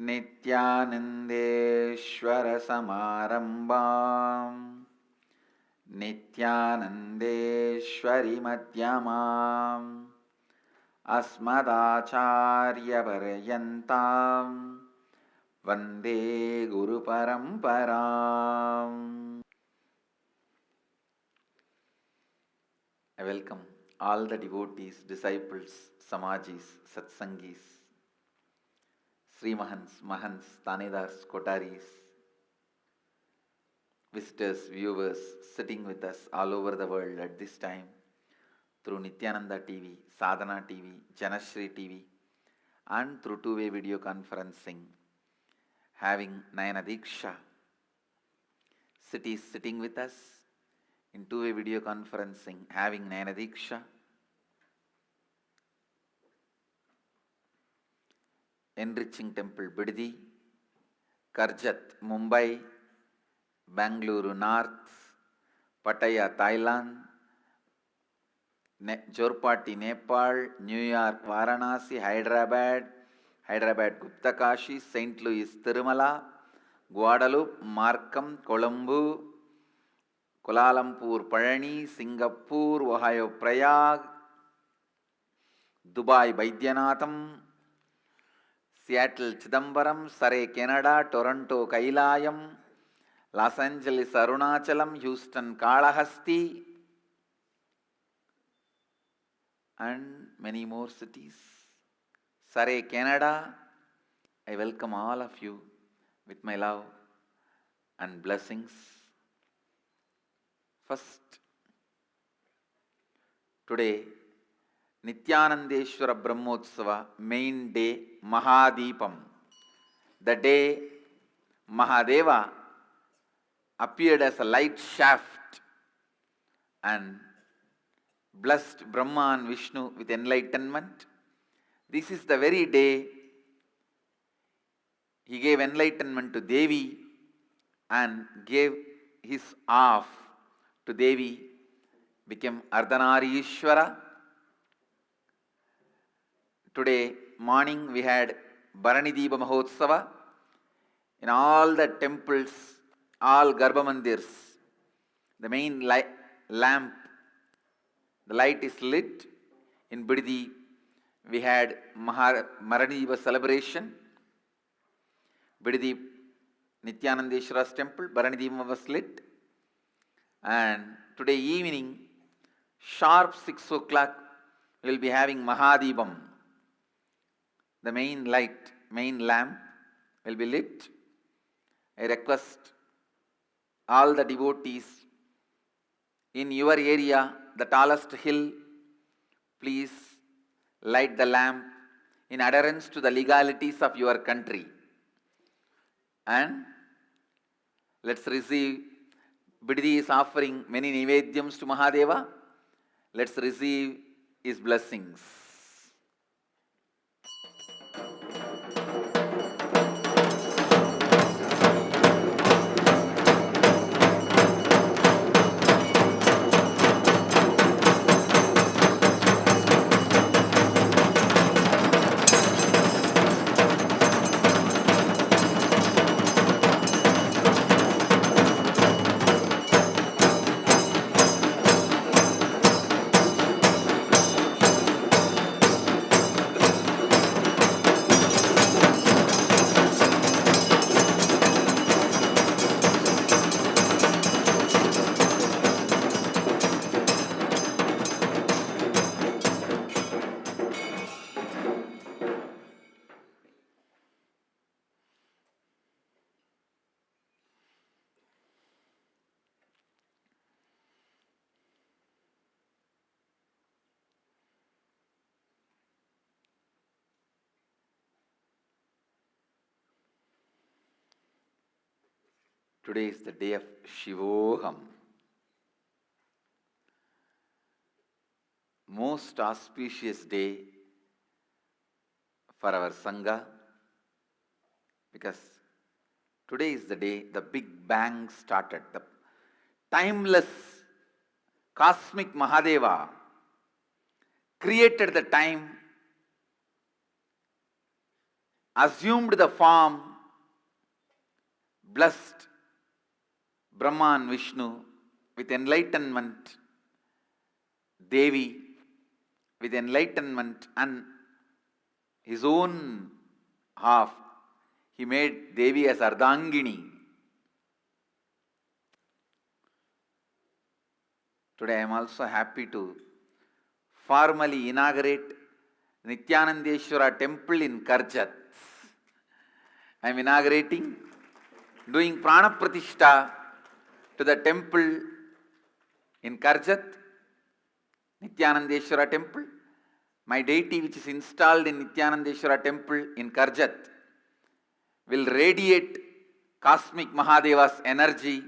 नित्यानन्देश्वर समारम्भाम् नित्यानन्देश्वरि मध्यमाम् अस्मदाचार्यपर्यन्ताम् वन्दे गुरुपरम्पराम्. I welcome all the devotees, disciples, samajis, satsangis, Srimahans, Mahants, Tanedars, Kotaris, visitors, viewers sitting with us all over the world at this time through Nityananda TV, Sadhana TV, Janashri TV, and through two-way video conferencing, having Nayana Diksha cities sitting with us in two-way video conferencing, having Nayana Diksha, Enriching Temple Biddi, Karjat Mumbai, Bangalore North, Pattaya Thailand, Jorpati Nepal, New York Varanasi, Hyderabad Guptakashi, St. Louis Tirumala, Guadalupe, Markham, Colombo, Kuala Lumpur Palani, Singapore, Ohio Prayag, Dubai Baidyanatham, Seattle Chidambaram, Surrey Canada, Toronto Kailayam, Los Angeles Arunachalam, Houston Kalahasti, and many more cities. Surrey Canada, I welcome all of you with my love and blessings. First, today, Nityanandeshwara Brahmotsava main day, Mahadipam. The day Mahadeva appeared as a light shaft and blessed Brahma and Vishnu with enlightenment. This is the very day he gave enlightenment to Devi and gave his half to Devi, became Ardhanarishwara. Today morning we had Bharanideepa Mahotsava. In all the temples, all Garbha Mandirs, the main lamp, the light is lit. In Biddi, we had Bharanideepa celebration. Biddi Nityanandeshwara's temple, Bharanideepa was lit. And today evening, sharp 6 o'clock, we will be having Mahadipam. The main light, main lamp will be lit. I request all the devotees in your area, the tallest hill, please light the lamp in adherence to the legalities of your country. And let's receive. Biddi is offering many Nivedyams to Mahadeva. Let's receive his blessings. Today is the day of Shivoham. Most auspicious day for our Sangha, because today is the day the Big Bang started. The timeless cosmic Mahadeva created the time assumed the form, blessed Brahma and Vishnu with enlightenment, Devi with enlightenment, and his own half, he made Devi as Ardhangini. Today I am also happy to formally inaugurate Nityanandeshwara temple in Karjat. I am inaugurating, doing Prana Pratishta to the temple in Karjat, Nityanandeshwara temple. My deity which is installed in Nityanandeshwara temple in Karjat will radiate cosmic Mahadeva's energy,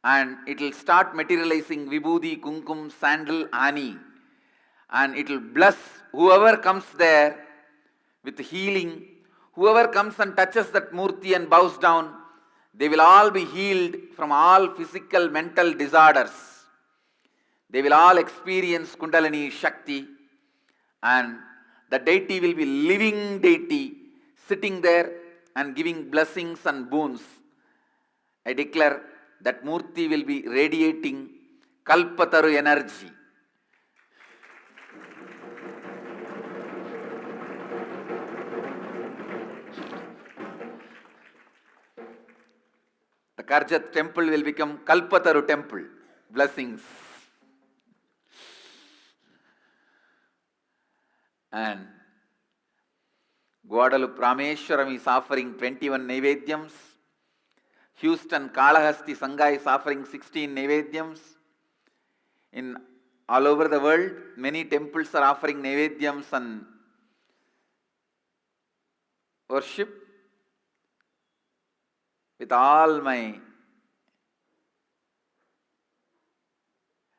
and it will start materializing Vibhuti, Kumkum, sandal, honey, and it will bless whoever comes there with healing. Whoever comes and touches that Murti and bows down, they will all be healed from all physical, mental disorders. They will all experience Kundalini Shakti, and the deity will be living deity sitting there and giving blessings and boons. I declare that Murti will be radiating Kalpataru energy. The Karjat temple will become Kalpataru temple. Blessings. And Guadalupe Rameshwaram is offering 21 Naivedyams. Houston Kalahasti Sangha is offering 16 Naivedyams. In all over the world, many temples are offering Naivedyams and worship. With all my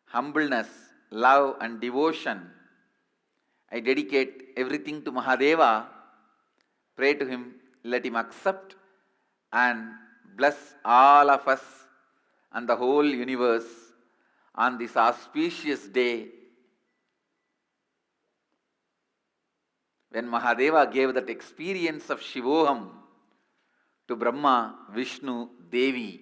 humbleness, love and devotion, I dedicate everything to Mahadeva. Pray to him, let him accept and bless all of us and the whole universe on this auspicious day when Mahadeva gave that experience of Shivoham to Brahma, Vishnu, Devi.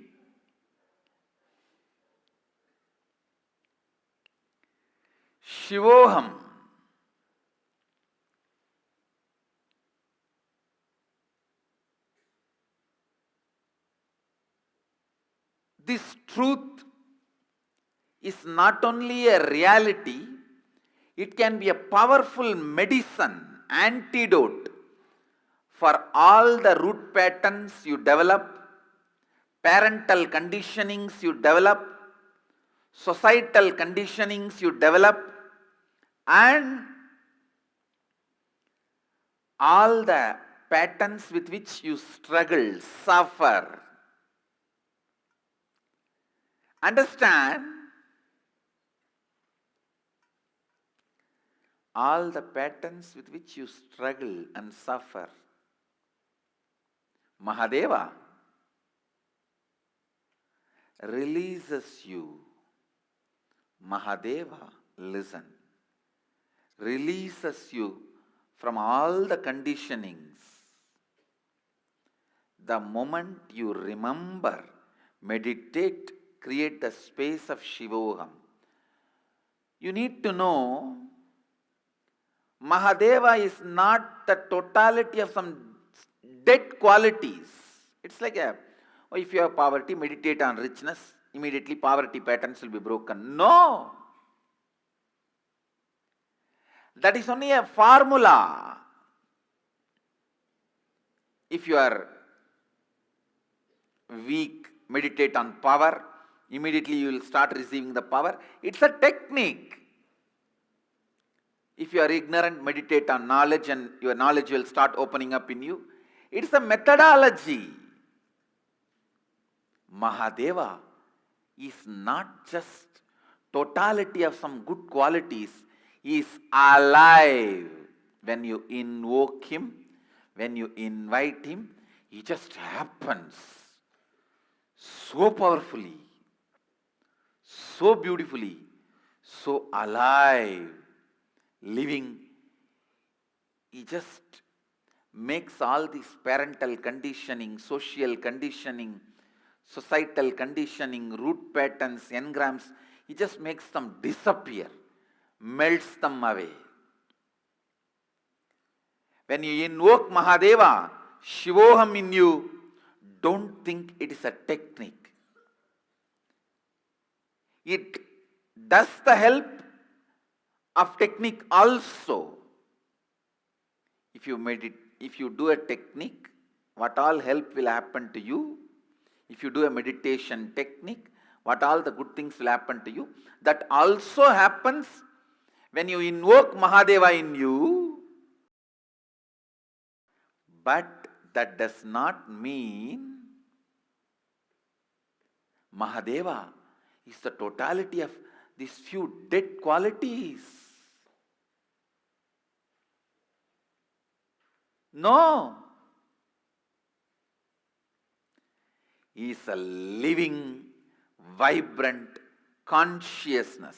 Shivoham. This truth is not only a reality, it can be a powerful medicine, antidote for all the root patterns you develop, parental conditionings you develop, societal conditionings you develop, and all the patterns with which you struggle, suffer. Understand, all the patterns with which you struggle and suffer. Mahadeva releases you. Mahadeva, listen, releases you from all the conditionings. The moment you remember, meditate, create the space of Shivoham. You need to know, Mahadeva is not the totality of some dead qualities. It's like if you have poverty, meditate on richness, immediately poverty patterns will be broken. No! That is only a formula. If you are weak, meditate on power, immediately you will start receiving the power. It's a technique. If you are ignorant, meditate on knowledge and your knowledge will start opening up in you. It's a methodology. Mahadeva is not just totality of some good qualities. He is alive. When you invoke him, when you invite him, he just happens so powerfully, so beautifully, so alive, living. He just makes all this parental conditioning, social conditioning, societal conditioning, root patterns, engrams, he just makes them disappear, melts them away. When you invoke Mahadeva, Shivoham in you, don't think it is a technique. It does the help of technique also. If you do a technique, what all help will happen to you? If you do a meditation technique, what all the good things will happen to you? That also happens when you invoke Mahadeva in you. But that does not mean Mahadeva is the totality of these few dead qualities. No. He is a living, vibrant consciousness.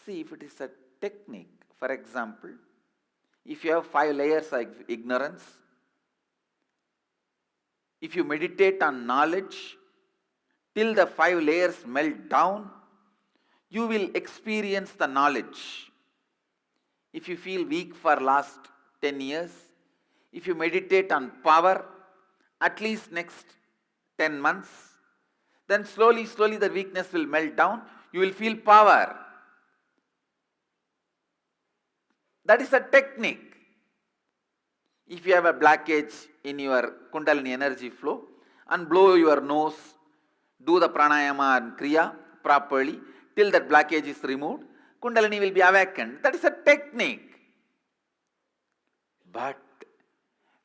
See, if it is a technique, for example, if you have 5 layers of ignorance, if you meditate on knowledge till the 5 layers melt down, you will experience the knowledge. If you feel weak for last 10 years, if you meditate on power at least next 10 months, then slowly the weakness will melt down. You will feel power. That is a technique. If you have a blockage in your Kundalini energy flow, and blow your nose, do the pranayama and kriya properly till that blockage is removed, Kundalini will be awakened. That is a technique. But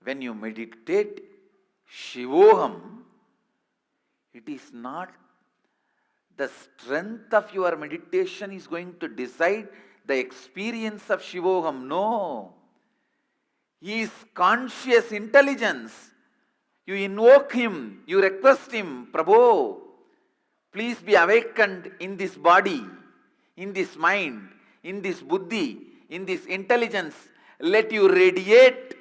when you meditate Shivoham, it is not the strength of your meditation is going to decide the experience of Shivoham. No. He is conscious intelligence. You invoke him, you request him, Prabhu, please be awakened in this body, in this mind, in this buddhi, in this intelligence. Let you radiate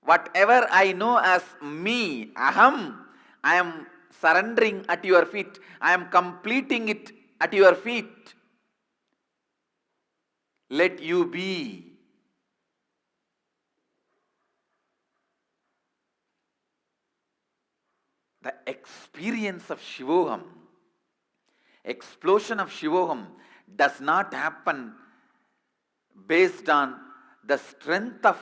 whatever I know as me, aham. I am surrendering at your feet. I am completing it at your feet. Let you be. The experience of Shivoham, explosion of Shivoham does not happen based on the strength of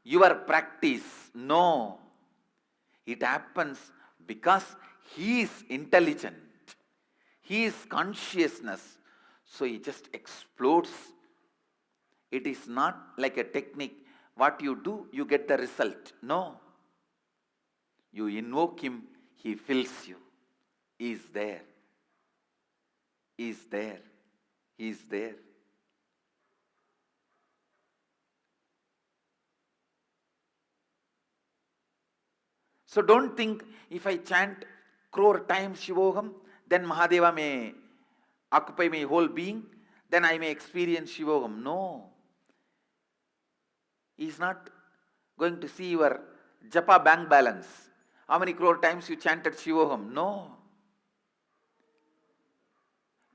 your practice. No. It happens because he is intelligent. He is consciousness. So he just explodes. It is not like a technique. What you do, you get the result. No. You invoke him, he fills you. He is there. He is there. He is there. So don't think if I chant crore times Shivoham, then Mahadeva may occupy my whole being, then I may experience Shivoham. No. He is not going to see your japa bank balance. How many crore times you chanted Shivoham? No.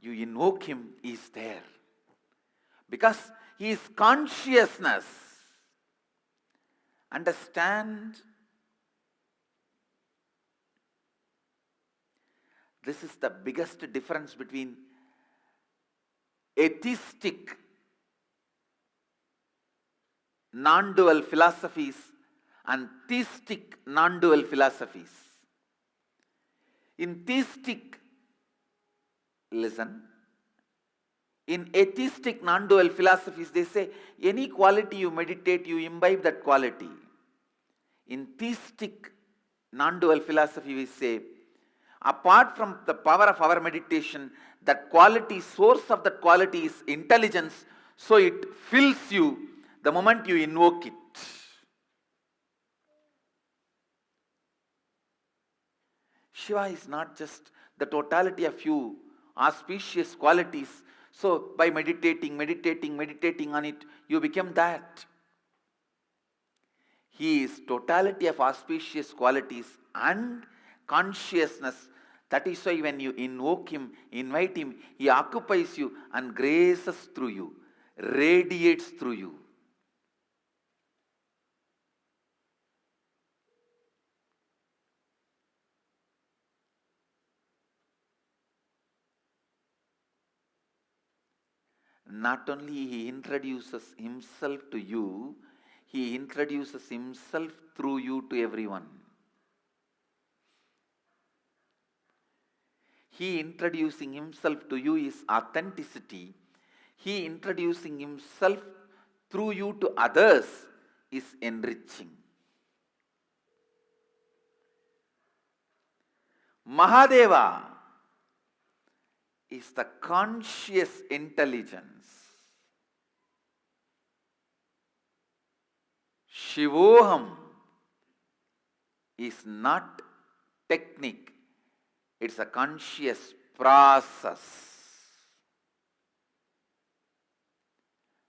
You invoke him, he is there. Because he is consciousness. Understand? This is the biggest difference between atheistic non-dual philosophies and theistic non-dual philosophies. In theistic, listen, in atheistic non-dual philosophies, they say any quality you meditate, you imbibe that quality. In theistic non-dual philosophy, we say, apart from the power of our meditation, that quality, source of that quality is intelligence, so it fills you the moment you invoke it. Shiva is not just the totality of few auspicious qualities. So by meditating on it, you become that. He is totality of auspicious qualities and consciousness. That is why when you invoke Him, invite Him, He occupies you and graces through you, radiates through you. Not only He introduces Himself to you, He introduces Himself through you to everyone. He introducing Himself to you is authenticity. He introducing Himself through you to others is enriching. Mahadeva is the conscious intelligence. Shivoham is not technique, it's a conscious process.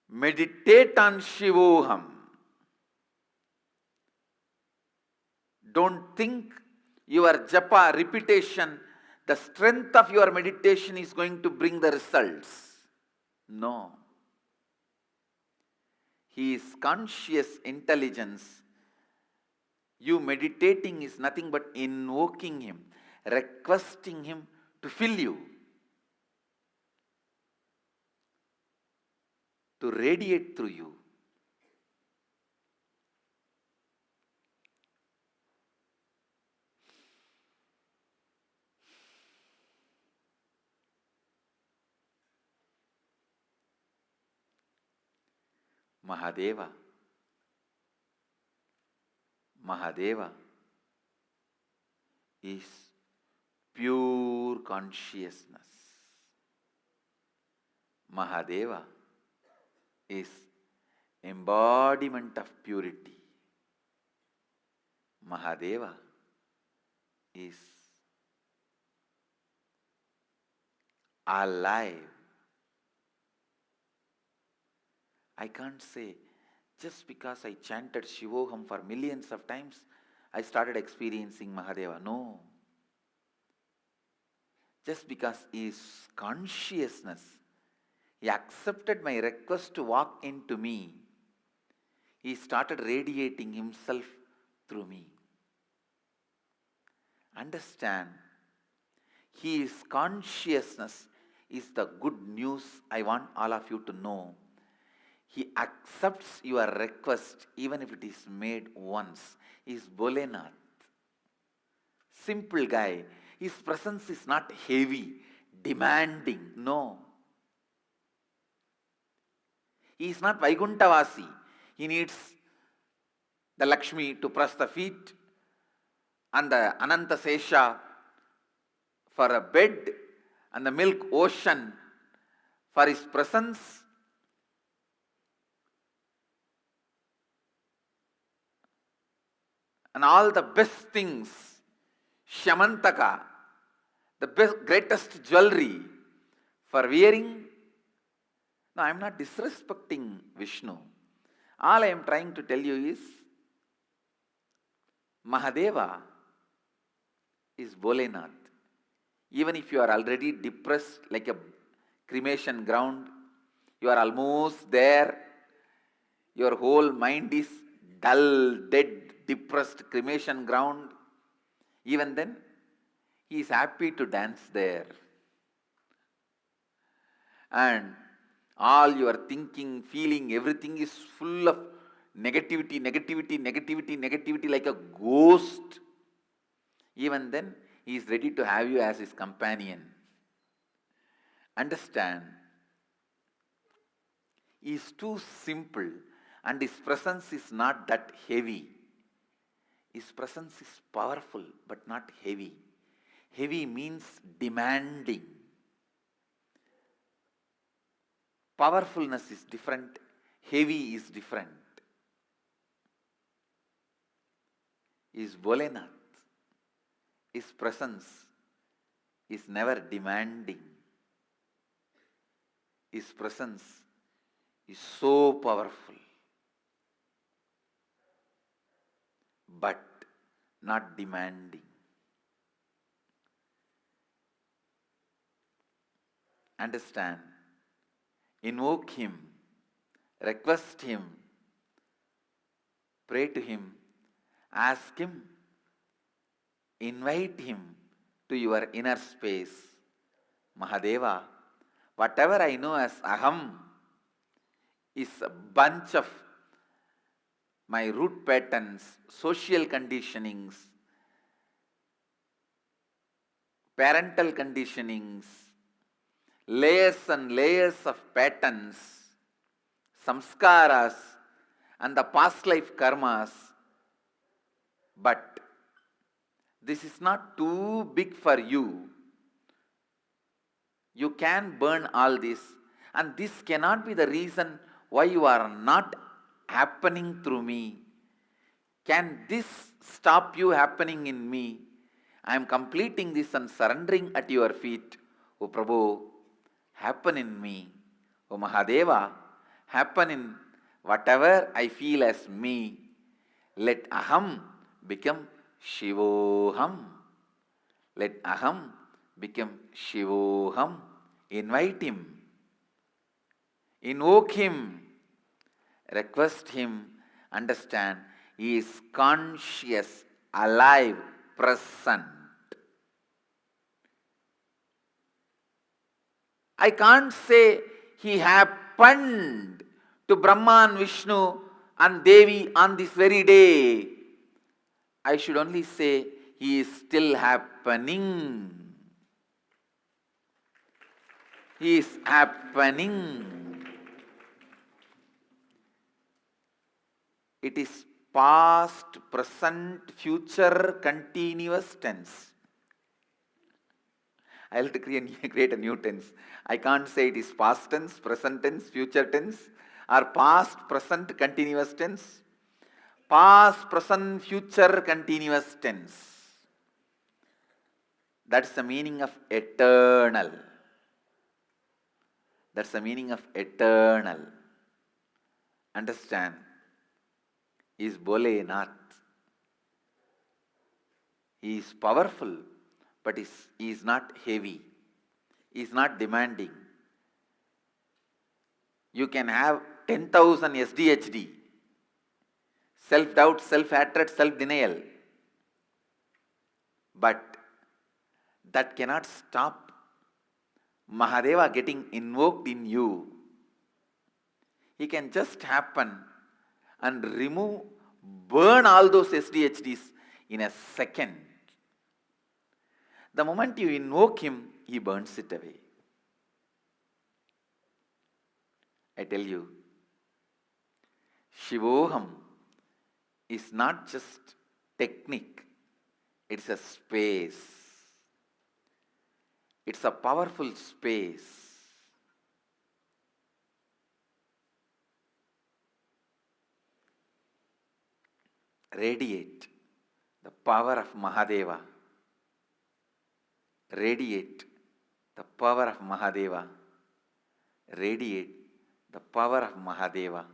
Meditate on Shivoham. Don't think your japa repetition, the strength of your meditation is going to bring the results. No. He is conscious intelligence. You meditating is nothing but invoking Him, requesting Him to fill you, to radiate through you. Mahadeva. Mahadeva is pure consciousness. Mahadeva is embodiment of purity. Mahadeva is alive. I can't say just because I chanted Shivoham for millions of times, I started experiencing Mahadeva. No. Just because He is consciousness, He accepted my request to walk into me. He started radiating Himself through me. Understand, He is consciousness is the good news I want all of you to know. He accepts your request even if it is made once. He is Bholenath. Simple guy. His presence is not heavy, demanding. No. He is not Vaikuntavasi. He needs the Lakshmi to press the feet and the Ananta Sesha for a bed and the milk ocean for His presence. And all the best things, Shamantaka, the best, greatest jewelry for wearing. No, I am not disrespecting Vishnu. All I am trying to tell you is, Mahadeva is Bholenath. Even if you are already depressed like a cremation ground, you are almost there, your whole mind is dull, dead, depressed cremation ground, even then He is happy to dance there. And all your thinking, feeling, everything is full of negativity, negativity, negativity, negativity like a ghost. Even then He is ready to have you as His companion. Understand, He is too simple and His presence is not that heavy. His presence is powerful but not heavy. Heavy means demanding. Powerfulness is different. Heavy is different. Is Bholenath. His presence is never demanding. His presence is so powerful. but not demanding. Understand? Invoke him, request him, pray to him, ask him, invite him to your inner space. Mahadeva, whatever I know as Aham is a bunch of my root patterns, social conditionings, parental conditionings, layers and layers of patterns, samskaras, and the past life karmas. But this is not too big for you. You can burn all this, and this cannot be the reason why you are not happening through me. Can this stop you happening in me? I am completing this and surrendering at your feet. O Prabhu, happen in me. O Mahadeva, happen in whatever I feel as me. Let Aham become Shivoham. Let Aham become Shivoham. Invite him. Invoke him. Request him. Understand, he is conscious, alive, present. I can't say he happened to Brahma and Vishnu and Devi on this very day. I should only say he is still happening. He is happening. It is past, present, future, continuous tense. I will create a new tense. I can't say it is past tense, present tense, future tense, or past, present, continuous tense. Past, present, future, continuous tense. That's the meaning of eternal. That's the meaning of eternal. Understand? He is Bholenath. He is powerful, but he is not heavy. He is not demanding. You can have 10,000 SDHD, self-doubt, self-hatred, self-denial, but that cannot stop Mahadeva getting invoked in you. He can just happen and remove, burn all those SDHDs in a second. The moment you invoke him, he burns it away. I tell you, Shivoham is not just technique, it's a space. It's a powerful space. Radiate the power of Mahadeva. Radiate the power of Mahadeva. Radiate the power of Mahadeva.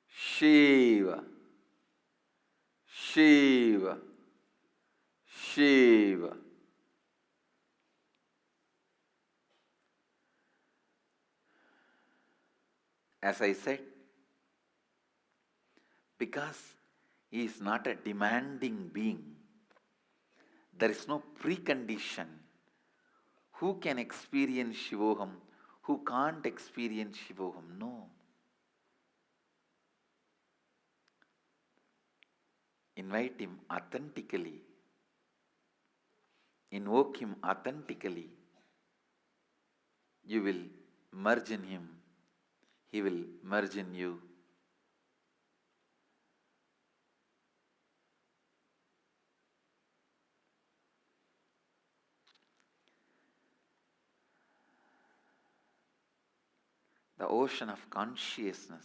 Shiva, Shiva, Shiva. As I said, because he is not a demanding being, there is no precondition. Who can experience Shivoham? Who can't experience Shivoham? No. Invite him authentically. Invoke him authentically. You will merge in him. He will merge in you. The ocean of consciousness,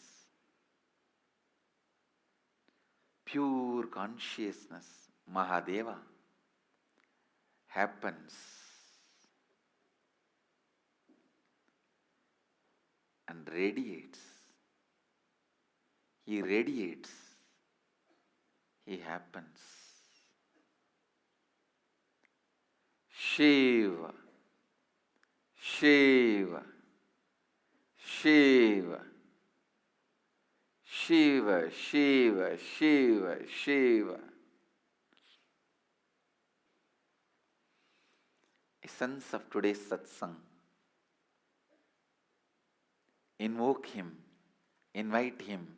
pure consciousness, Mahadeva, happens and radiates. he radiates, he happens. Shiva, Shiva, Shiva, Shiva, Shiva, Shiva, Shiva. Essence of today's satsang. Invoke him, invite him.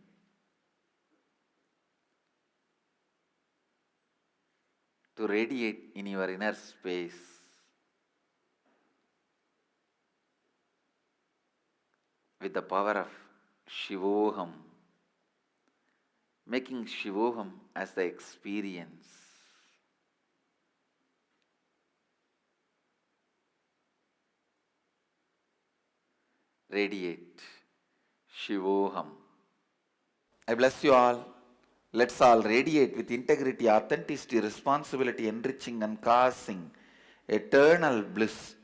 To radiate in your inner space. With the power of Shivoham, making Shivoham as the experience. Radiate Shivoham. I bless you all. Let's all radiate with integrity, authenticity, responsibility, enriching and causing eternal bliss.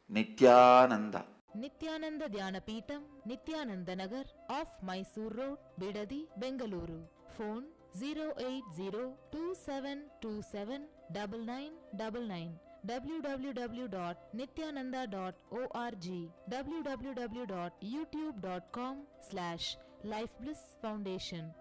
Nityananda. Nityananda Dhyanapitham, Nityananda Nagar, off Mysore Road, Bidadi, Bengaluru. Phone 08027279999. www.nityananda.org. www.youtube.com/Life Bliss Foundation.